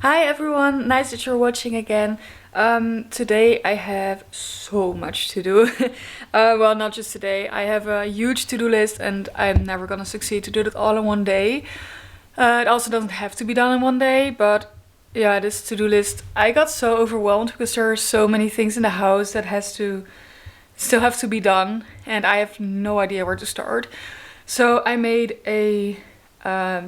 Hi everyone, nice that you're watching again. Today I have so much to do. Well, not just today. I have a huge to-do list and I'm never gonna succeed to do it all in one day. It also doesn't have to be done in one day, but yeah, this to-do list, I got so overwhelmed because there are so many things in the house that still have to be done and I have no idea where to start. So I made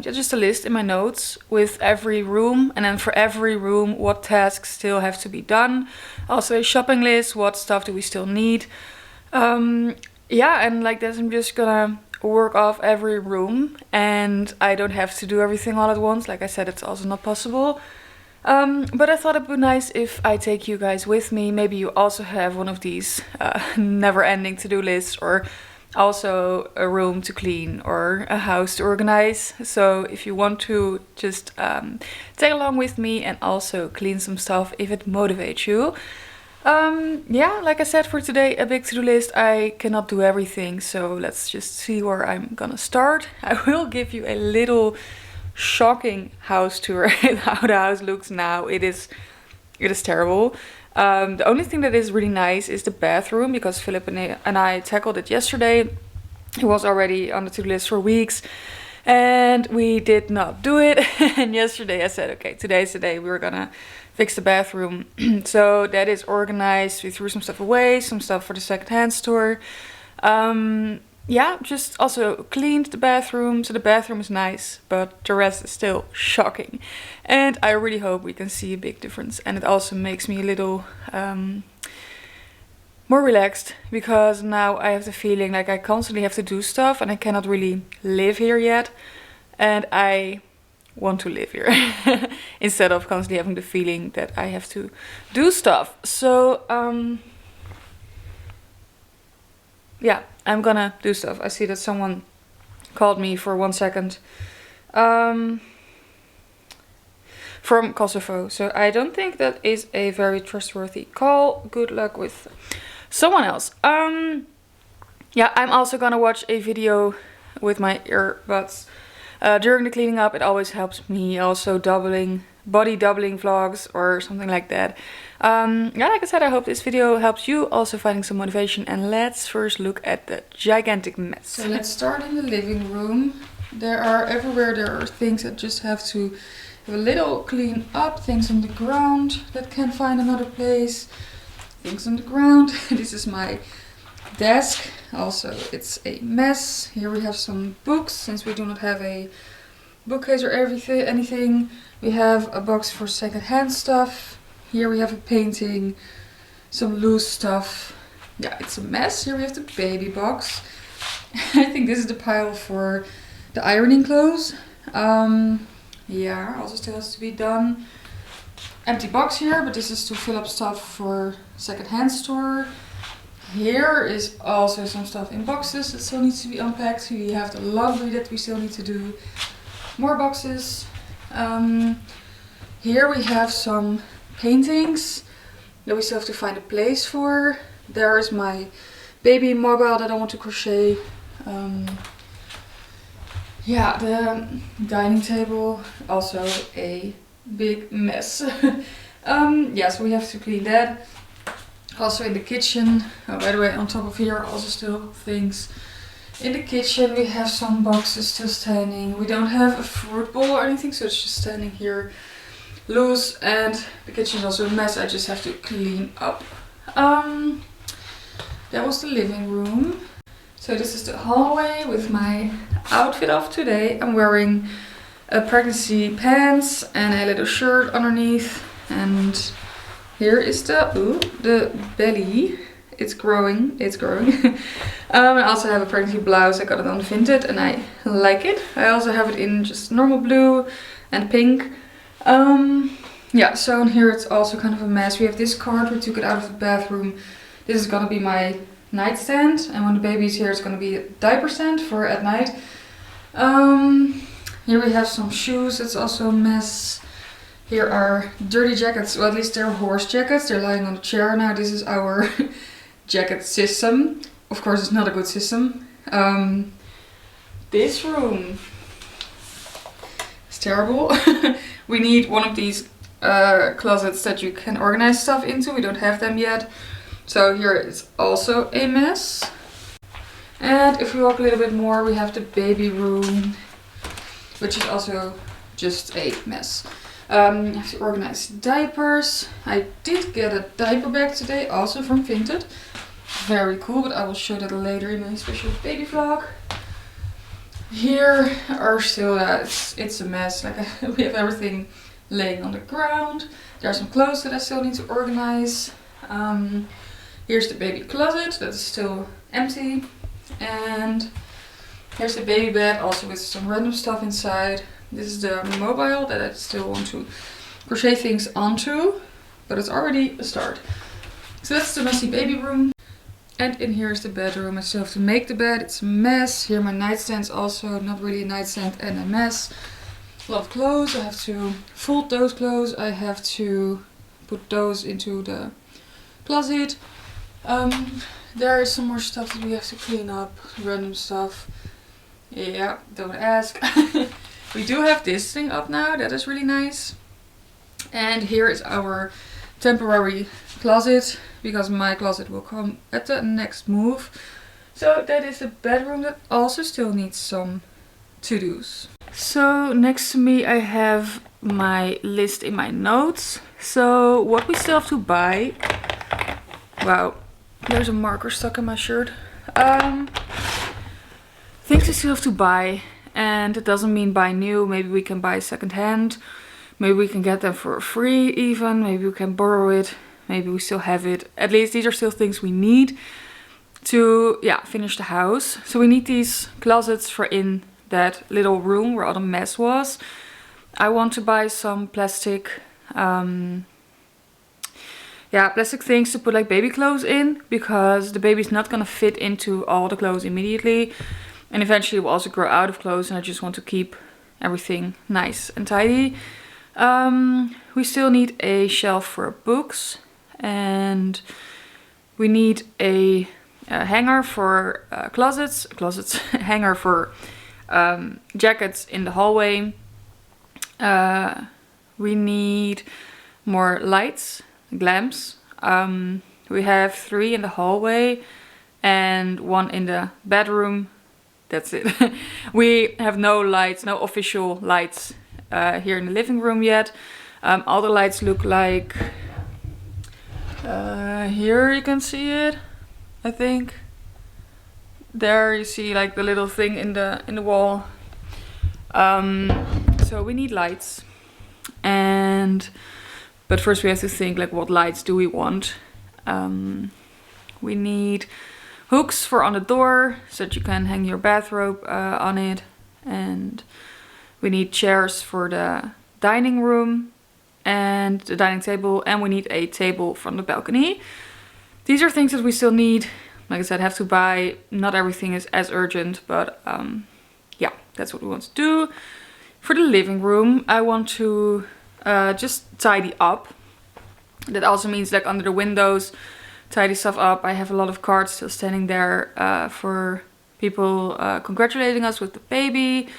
just a list in my notes with every room, and then for every room what tasks still have to be done. Also a shopping list, what stuff do we still need. Yeah, and like this I'm just gonna work off every room and I don't have to do everything all at once. Like I said, it's also not possible. But I thought it'd be nice if I take you guys with me. Maybe you also have one of these never-ending to-do lists, or also a room to clean or a house to organize. So if you want to just tag along with me and also clean some stuff if it motivates you. Yeah, like I said, for today a big to-do list. I cannot do everything, so let's just see where I'm gonna start. I will give you a little shocking house tour how the house looks now. It is terrible. The only thing that is really nice is the bathroom, because Philip and I tackled it yesterday. It was already on the to-do list for weeks and we did not do it. And yesterday I said, okay, today's the day we were gonna fix the bathroom. So that is organized. We threw some stuff away, some stuff for the secondhand store. Yeah, just also cleaned the bathroom. So the bathroom is nice, but the rest is still shocking. And I really hope we can see a big difference. And it also makes me a little more relaxed, because now I have the feeling like I constantly have to do stuff and I cannot really live here yet. And I want to live here instead of constantly having the feeling that I have to do stuff. So yeah, I'm gonna do stuff. I see that someone called me for 1 second from Kosovo. So I don't think that is a very trustworthy call. Good luck with someone else. Yeah, I'm also gonna watch a video with my earbuds during the cleaning up. It always helps me. Also body doubling vlogs or something like that. Yeah, like I said, I hope this video helps you also finding some motivation. And let's first look at the gigantic mess. So let's start in the living room. Everywhere there are things that just have to have a little clean up. Things on the ground that can't find another place. Things on the ground. This is my desk. Also, it's a mess. Here we have some books, since we do not have a bookcase or anything. We have a box for secondhand stuff. Here we have a painting, some loose stuff. Yeah, it's a mess. Here we have the baby box. I think this is the pile for the ironing clothes. Yeah, also still has to be done. Empty box here, but this is to fill up stuff for secondhand store. Here is also some stuff in boxes that still needs to be unpacked. We have the laundry that we still need to do. More boxes. Here we have some paintings that we still have to find a place for. There is my baby mobile that I want to crochet. Yeah, the dining table, also a big mess. Yeah, so we have to clean that. Also in the kitchen, oh, by the way, on top of here are also still things. In the kitchen we have some boxes still standing. We don't have a fruit bowl or anything, so it's just standing here loose. And the kitchen is also a mess. I just have to clean up. That was the living room. So this is the hallway with my outfit of today. I'm wearing a pregnancy pants and a little shirt underneath. And here is the belly. It's growing. I also have a pregnancy blouse. I got it on Vinted and I like it. I also have it in just normal blue and pink. Yeah, so in here it's also kind of a mess. We have this card. We took it out of the bathroom. This is gonna be my nightstand, and when the baby's here it's gonna be a diaper stand for at night. Here we have some shoes. It's also a mess. Here are dirty jackets. Well, at least they're horse jackets. They're lying on the chair now. This is our jacket system. Of course, it's not a good system. This room is terrible. We need one of these closets that you can organize stuff into. We don't have them yet. So here is also a mess. And if we walk a little bit more, we have the baby room, which is also just a mess. You have to organize diapers. I did get a diaper bag today, also from Vinted. Very cool, but I will show that later in my special baby vlog. Here are still, it's a mess. Like we have everything laying on the ground. There are some clothes that I still need to organize. Here's the baby closet that is still empty. And here's the baby bed, also with some random stuff inside. This is the mobile that I still want to crochet things onto, but it's already a start. So that's the messy baby room. And in here is the bedroom. I still have to make the bed. It's a mess. Here my nightstand's also not really a nightstand and a mess. A lot of clothes. I have to fold those clothes. I have to put those into the closet. There is some more stuff that we have to clean up. Random stuff. Yeah, don't ask. We do have this thing up now. That is really nice. And here is our temporary closet, because my closet will come at the next move. So that is the bedroom that also still needs some to-dos. So next to me I have my list in my notes. So what we still have to buy. Wow, there's a marker stuck in my shirt. Things we still have to buy, and it doesn't mean buy new. Maybe we can buy secondhand. Maybe we can get them for free even. Maybe we can borrow it. Maybe we still have it. At least these are still things we need to, yeah, finish the house. So we need these closets for in that little room where all the mess was. I want to buy some plastic, plastic things to put like baby clothes in, because the baby's not gonna fit into all the clothes immediately. And eventually we'll also grow out of clothes, and I just want to keep everything nice and tidy. We still need a shelf for books, and we need a hanger for closets, hanger for jackets in the hallway. We need more lights, lamps. We have 3 in the hallway and 1 in the bedroom. That's it. We have no lights, no official lights here in the living room yet. All the lights look like, here you can see it, I think. There you see like the little thing in the wall. So we need lights, but first we have to think like, what lights do we want? We need hooks for on the door so that you can hang your bathrobe on it, and we need chairs for the dining room and the dining table, and we need a table from the balcony. These are things that we still need. Like I said, have to buy. Not everything is as urgent, but yeah, that's what we want to do. For the living room, I want to just tidy up. That also means like under the windows, tidy stuff up. I have a lot of cards still standing there for people congratulating us with the baby.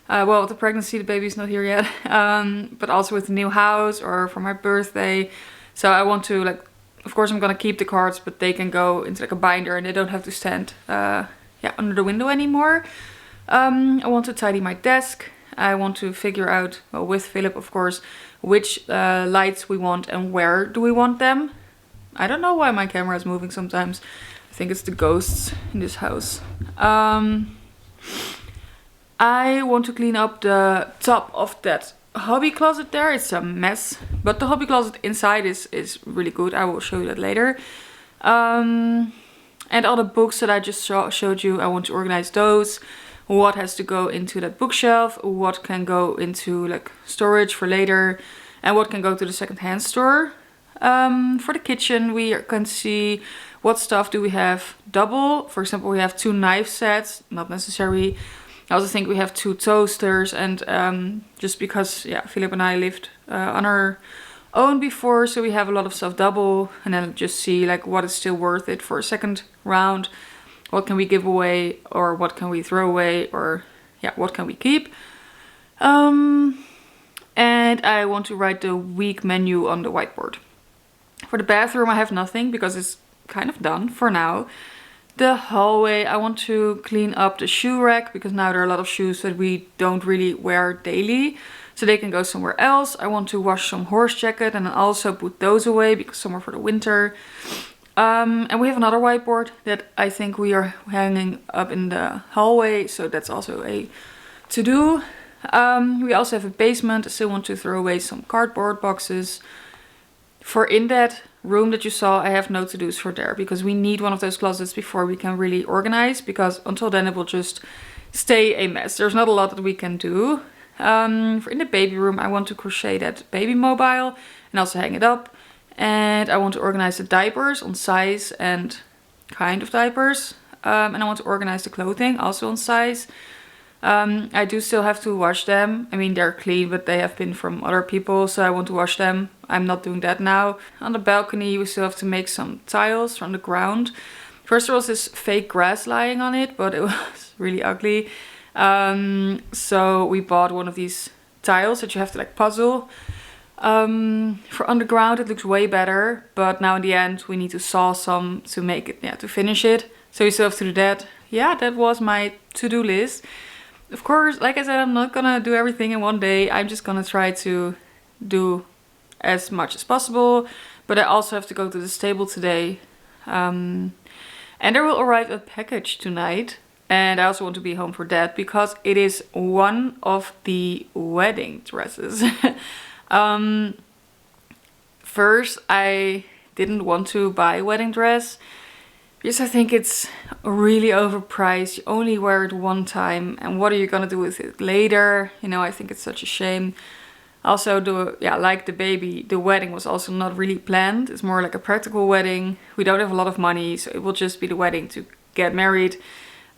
Well, with the pregnancy, the baby's not here yet. But also with the new house or for my birthday. So I want to, like, of course I'm gonna keep the cards, but they can go into like a binder and they don't have to stand under the window anymore. I want to tidy my desk. I want to figure out, well, with Philip of course, which lights we want and where do we want them. I don't know why my camera is moving sometimes. I think it's the ghosts in this house. I want to clean up the top of that hobby closet there. It's a mess, but the hobby closet inside is really good. I will show you that later. And all the books that I just showed you, I want to organize those. What has to go into that bookshelf, what can go into like storage for later, and what can go to the secondhand store. For the kitchen, we can see what stuff do we have double. For example, we have 2 knife sets, not necessary. I also think we have 2 toasters, and just because, yeah, Philip and I lived on our own before, so we have a lot of stuff double, and then just see like what is still worth it for a second round. What can we give away, or what can we throw away, or yeah, what can we keep? And And I want to write the week menu on the whiteboard. For the bathroom I have nothing because it's kind of done for now. The hallway, I want to clean up the shoe rack because now there are a lot of shoes that we don't really wear daily. So they can go somewhere else. I want to wash some horse jacket and then also put those away because some are for the winter. And we have another whiteboard that I think we are hanging up in the hallway. So that's also a to-do. We also have a basement. I still want to throw away some cardboard boxes. For in that room that you saw, I have no to-dos for there because we need one of those closets before we can really organize, because until then it will just stay a mess. There's not a lot that we can do. For in the baby room, I want to crochet that baby mobile and also hang it up. And I want to organize the diapers on size and kind of diapers. And I want to organize the clothing also on size. I do still have to wash them. I mean, they're clean, but they have been from other people, so I want to wash them. I'm not doing that now. On the balcony, we still have to make some tiles from the ground. First there was this fake grass lying on it, but it was really ugly. So we bought one of these tiles that you have to like puzzle. For underground it looks way better, but now in the end we need to saw some to make it, to finish it. So we still have to do that. Yeah, that was my to-do list. Of course, like I said, I'm not gonna do everything in one day. I'm just gonna try to do as much as possible. But I also have to go to the stable today. And there will arrive a package tonight. And I also want to be home for that because it is one of the wedding dresses. First, I didn't want to buy a wedding dress because I think it's really overpriced. You only wear it one time, and what are you gonna do with it later? You know, I think it's such a shame. Also, like the baby, the wedding was also not really planned. It's more like a practical wedding. We don't have a lot of money, so it will just be the wedding to get married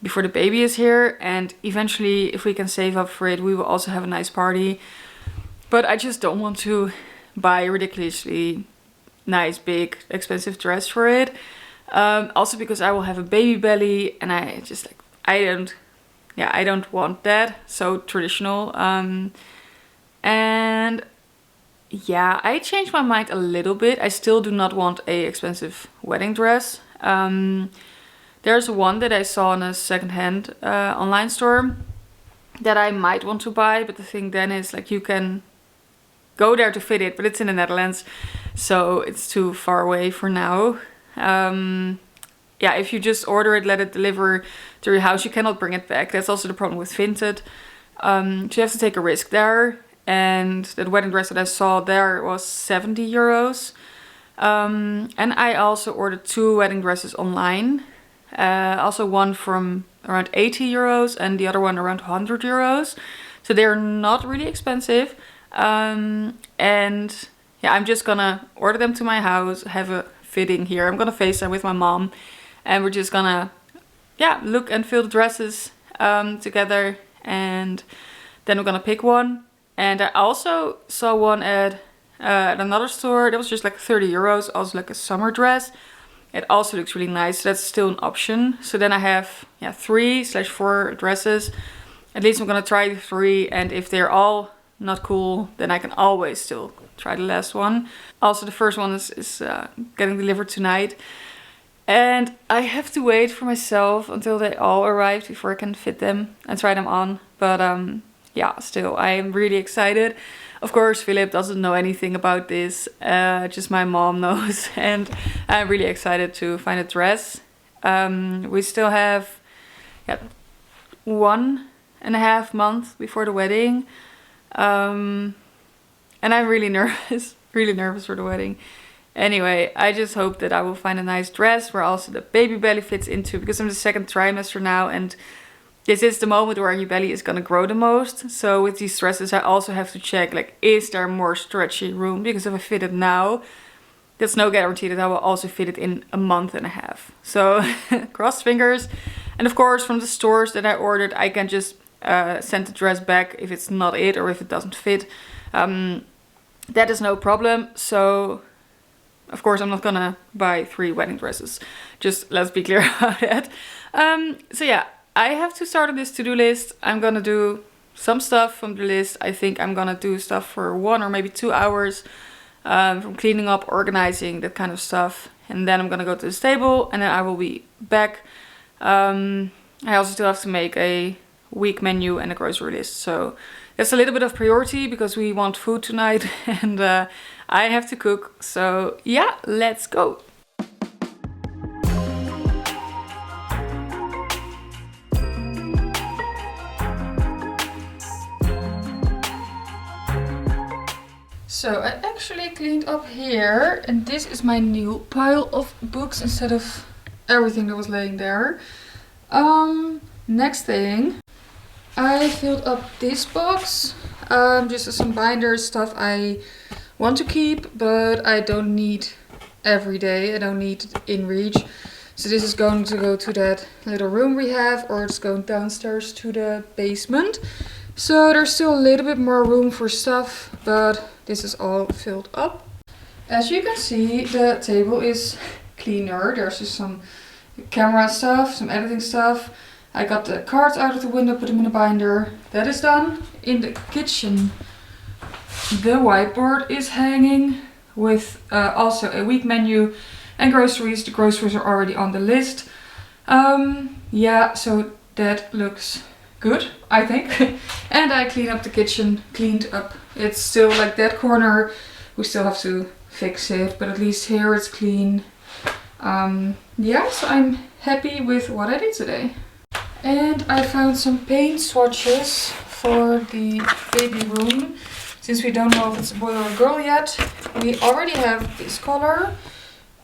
before the baby is here. And eventually, if we can save up for it, we will also have a nice party. But I just don't want to buy a ridiculously nice, big, expensive dress for it. Also because I will have a baby belly and I just like, I don't want that. So traditional. And yeah, I changed my mind a little bit. I still do not want a expensive wedding dress. There's one that I saw in a secondhand online store that I might want to buy. But the thing then is like you can go there to fit it, but it's in the Netherlands. So it's too far away for now. Yeah, if you just order it, let it deliver to your house, you cannot bring it back. That's also the problem with Vinted. So you have to take a risk there. And the wedding dress that I saw there was 70 euros. And I also ordered 2 wedding dresses online. Also one from around 80 euros and the other one around 100 euros. So they're not really expensive. And yeah, I'm just gonna order them to my house, have a fitting here. I'm gonna FaceTime with my mom and we're just gonna look and feel the dresses together, and then we're gonna pick one. And I also saw one at another store that was just like 30 euros, also like a summer dress. It also looks really nice, so that's still an option. So then I have 3/4 dresses. At least I'm gonna try the 3, and if they're all not cool, then I can always still try the last one. Also, the first one is getting delivered tonight. And I have to wait for myself until they all arrive before I can fit them and try them on. But yeah, still, I am really excited. Of course, Philip doesn't know anything about this. Just my mom knows. And I'm really excited to find a dress. We still have 1.5 months before the wedding. And I'm really nervous for the wedding. Anyway, I just hope that I will find a nice dress where also the baby belly fits into, because I'm the 2nd trimester now and this is the moment where your belly is gonna grow the most. So with these dresses, I also have to check, like, is there more stretchy room? Because if I fit it now, there's no guarantee that I will also fit it in a month and a half. So cross fingers. And of course, from the stores that I ordered, I can just send the dress back if it's not it or if it doesn't fit. That is no problem. So of course I'm not gonna buy 3 wedding dresses. Just let's be clear about that. So yeah, I have to start on this to-do list. I'm gonna do some stuff from the list. I think I'm gonna do stuff for 1 or maybe 2 hours, from cleaning up, organizing, that kind of stuff. And then I'm gonna go to the stable and then I will be back. I also still have to make a week menu and a grocery list. So that's a little bit of priority because we want food tonight and I have to cook. So yeah, let's go. So I actually cleaned up here and this is my new pile of books instead of everything that was laying there. Next thing, I filled up this box, just as some binders, stuff I want to keep, but I don't need every day. I don't need it in reach. So this is going to go to that little room we have, or it's going downstairs to the basement. So there's still a little bit more room for stuff, but this is all filled up. As you can see, the table is cleaner. There's just some camera stuff, some editing stuff. I got the cards out of the window, put them in a binder. That is done. In the kitchen, the whiteboard is hanging with also a week menu and groceries. The groceries are already on the list. Yeah, so that looks good, I think. And I cleaned up the kitchen, cleaned up. It's still like that corner. We still have to fix it, but at least here it's clean. Yeah, so I'm happy with what I did today. And I found some paint swatches for the baby room. Since we don't know if it's a boy or a girl yet, we already have this color.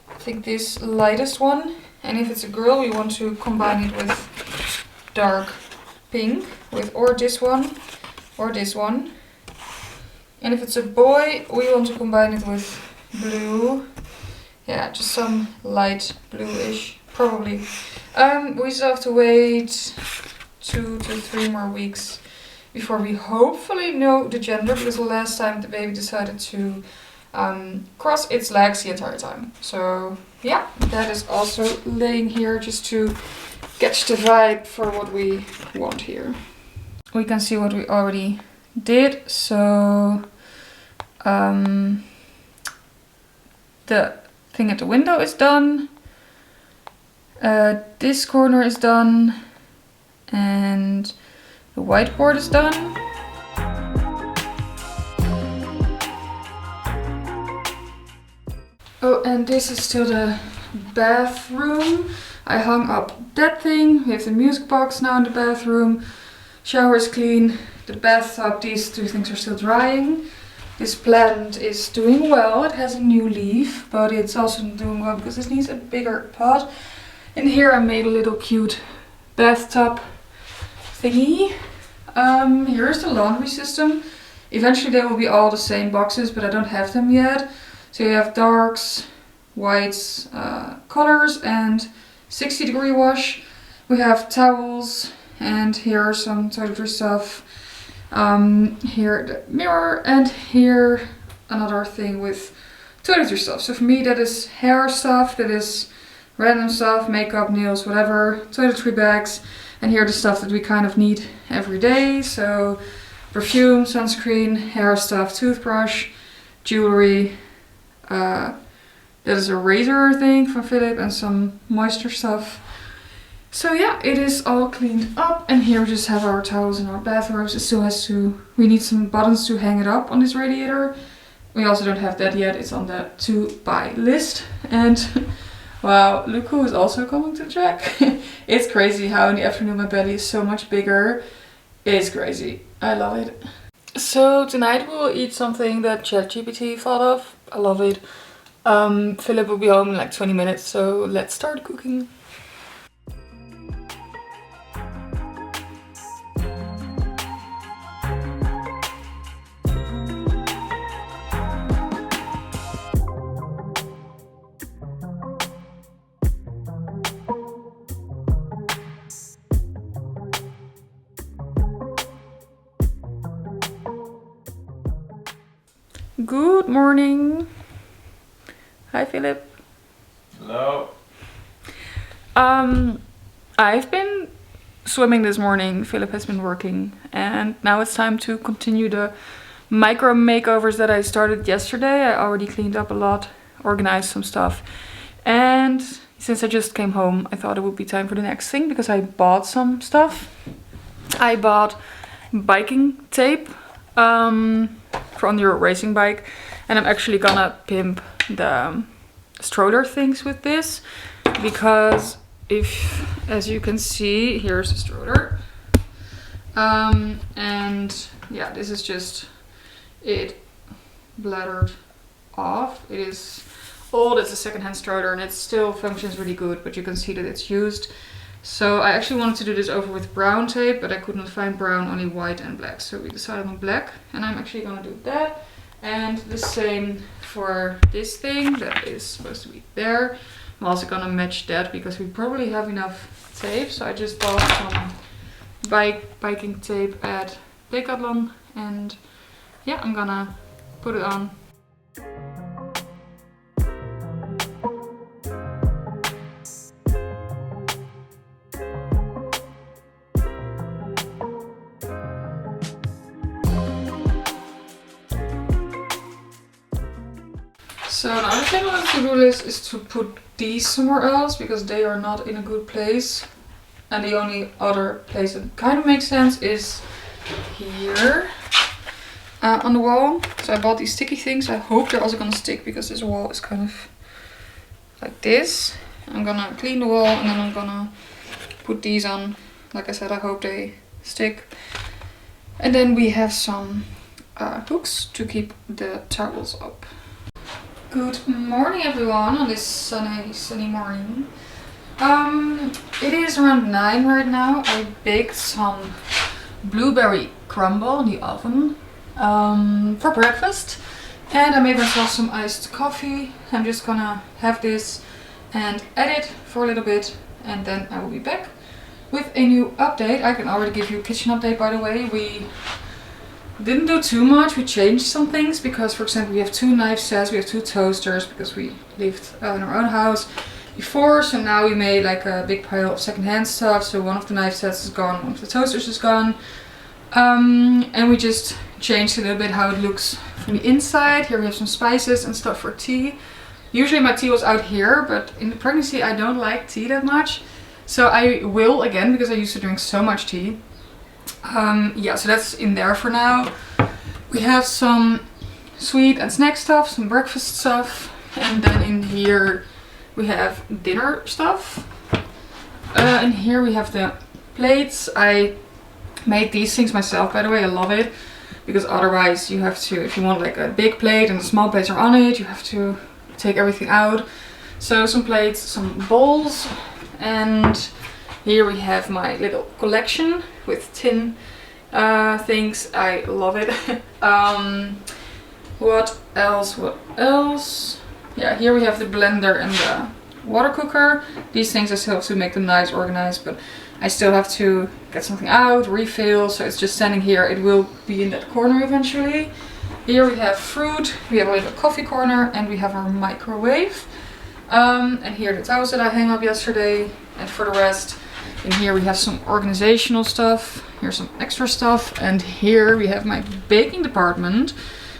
I think this lightest one. And if it's a girl, we want to combine it with dark pink, with or this one or this one. And if it's a boy, we want to combine it with blue. Yeah, just some light bluish, probably. We still have to wait 2 to 3 more weeks before we hopefully know the gender, because the last time the baby decided to cross its legs the entire time. So yeah, that is also laying here just to catch the vibe for what we want here. We can see what we already did. So the thing at the window is done. This corner is done. And the whiteboard is done. Oh, and this is still the bathroom. I hung up that thing. We have the music box now in the bathroom. Shower is clean. The bathtub, these 2 things are still drying. This plant is doing well. It has a new leaf, but it's also doing well because it needs a bigger pot. And here I made a little cute bathtub thingy. Here's the laundry system. Eventually they will be all the same boxes, but I don't have them yet. So you have darks, whites, colors, and 60-degree wash. We have towels, and here are some toiletry stuff. Here the mirror, and here another thing with toiletry stuff. So for me that is hair stuff, that is random stuff, makeup, nails, whatever, toiletry bags. And here the stuff that we kind of need every day. So perfume, sunscreen, hair stuff, toothbrush, jewelry. That is a razor thing from Philip, and some moisture stuff. So yeah, it is all cleaned up. And here we just have our towels and our bathrobes. It still has to, we need some buttons to hang it up on this radiator. We also don't have that yet. It's on the to buy list. And wow, look who is also coming to check. It's crazy how in the afternoon my belly is so much bigger. It's crazy. I love it. So tonight we'll eat something that ChatGPT thought of. I love it. Philip will be home in like 20 minutes, so let's start cooking. Good morning. Hi, Philip. Hello. I've been swimming this morning. Philip has been working, and now it's time to continue the micro makeovers that I started yesterday. I already cleaned up a lot, organized some stuff, and since I just came home, I thought it would be time for the next thing because I bought some stuff. I bought biking tape for on your racing bike, and I'm actually gonna pimp the stroller things with this because if, as you can see, here's the stroller, and yeah, this is just it bladdered off. It is old, it's a secondhand stroller and it still functions really good, but you can see that it's used. So I actually wanted to do this over with brown tape, but I could not find brown, only white and black. So we decided on black, and I'm actually gonna do that. And the same for this thing that is supposed to be there. I'm also gonna match that because we probably have enough tape. So I just bought some biking tape at Decathlon, and yeah, I'm gonna put it on. So another thing on the to-do list is to put these somewhere else because they are not in a good place. And the only other place that kind of makes sense is here on the wall. So I bought these sticky things. I hope they're also gonna stick because this wall is kind of like this. I'm gonna clean the wall and then I'm gonna put these on. Like I said, I hope they stick. And then we have some hooks to keep the towels up. Good morning everyone on this sunny morning. It is around 9 right now. I baked some blueberry crumble in the oven for breakfast, and I made myself some iced coffee. I'm just gonna have this and edit for a little bit, and then I will be back with a new update. I can already give you a kitchen update, by the way. We didn't do too much. We changed some things because, for example, we have 2 knife sets, we have 2 toasters because we lived in our own house before. So now we made like a big pile of secondhand stuff. So one of the knife sets is gone, one of the toasters is gone. And we just changed a little bit how it looks from the inside. Here we have some spices and stuff for tea. Usually my tea was out here, but in the pregnancy I don't like tea that much. So I will again because I used to drink so much tea. Yeah, so that's in there for now. We have some sweet and snack stuff, some breakfast stuff, and then in here we have dinner stuff. And here we have the plates. I made these things myself, by the way. I love it because otherwise you have to, if you want like a big plate and the small plates are on it, you have to take everything out. So some plates, some bowls, and here we have my little collection with tin things. I love it. What else? Yeah, here we have the blender and the water cooker. These things I still have to make them nice, organized, but I still have to get something out, refill, so it's just standing here. It will be in that corner eventually. Here we have fruit, we have a little coffee corner, and we have our microwave. And here are the towels that I hung up yesterday, and for the rest, in here we have some organizational stuff, here's some extra stuff, and here we have my baking department.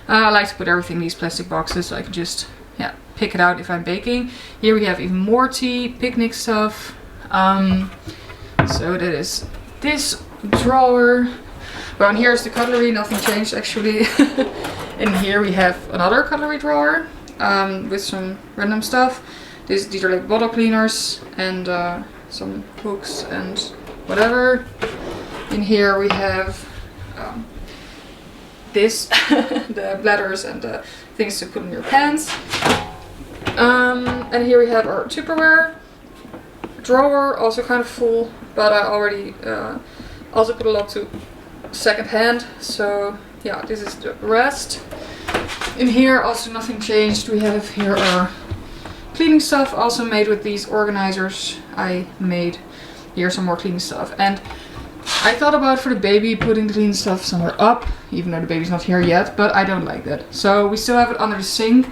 I like to put everything in these plastic boxes so I can just pick it out if I'm baking. Here we have even more tea, picnic stuff. So that is this drawer. Well, and here's the cutlery, nothing changed actually. And here we have another cutlery drawer with some random stuff. These are like bottle cleaners and some hooks and whatever. In here we have this, the bladders and the things to put in your pants. And here we have our Tupperware drawer, also kind of full, but I already also put a lot to second hand. So yeah, this is the rest. In here also nothing changed. We have here our cleaning stuff, also made with these organizers I made. Here's some more cleaning stuff. And I thought about for the baby putting the clean stuff somewhere up, even though the baby's not here yet, but I don't like that. So we still have it under the sink,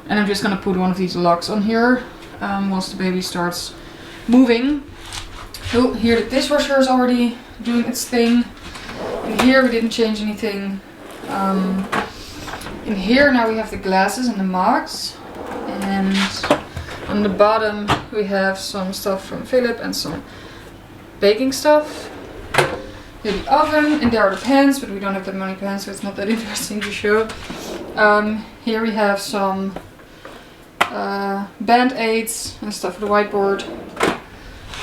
and I'm just gonna put one of these locks on here once the baby starts moving. Oh, here the dishwasher is already doing its thing. In here we didn't change anything. In here now we have the glasses and the mugs. And on the bottom we have some stuff from Philip and some baking stuff. Here the oven, and there are the pans, but we don't have that many pans, so it's not that interesting to show. Here we have some band-aids and stuff for the whiteboard.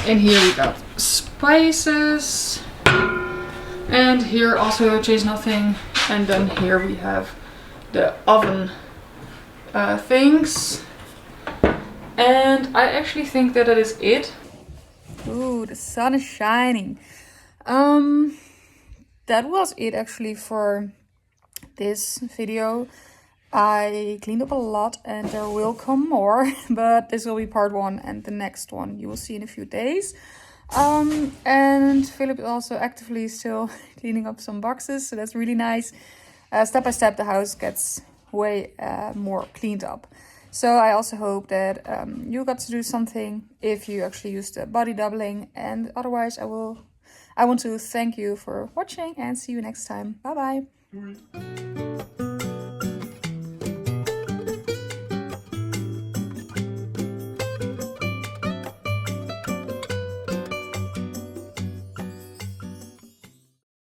In here we got spices. And here also change nothing. And then here we have the oven things. And I actually think that is it. Ooh, the sun is shining. That was it actually for this video. I cleaned up a lot and there will come more, but this will be part 1 and the next one you will see in a few days. And Philip is also actively still cleaning up some boxes, so that's really nice. Step by step the house gets way more cleaned up. So I also hope that you got to do something if you actually use the body doubling, and otherwise I want to thank you for watching and see you next time. Bye bye.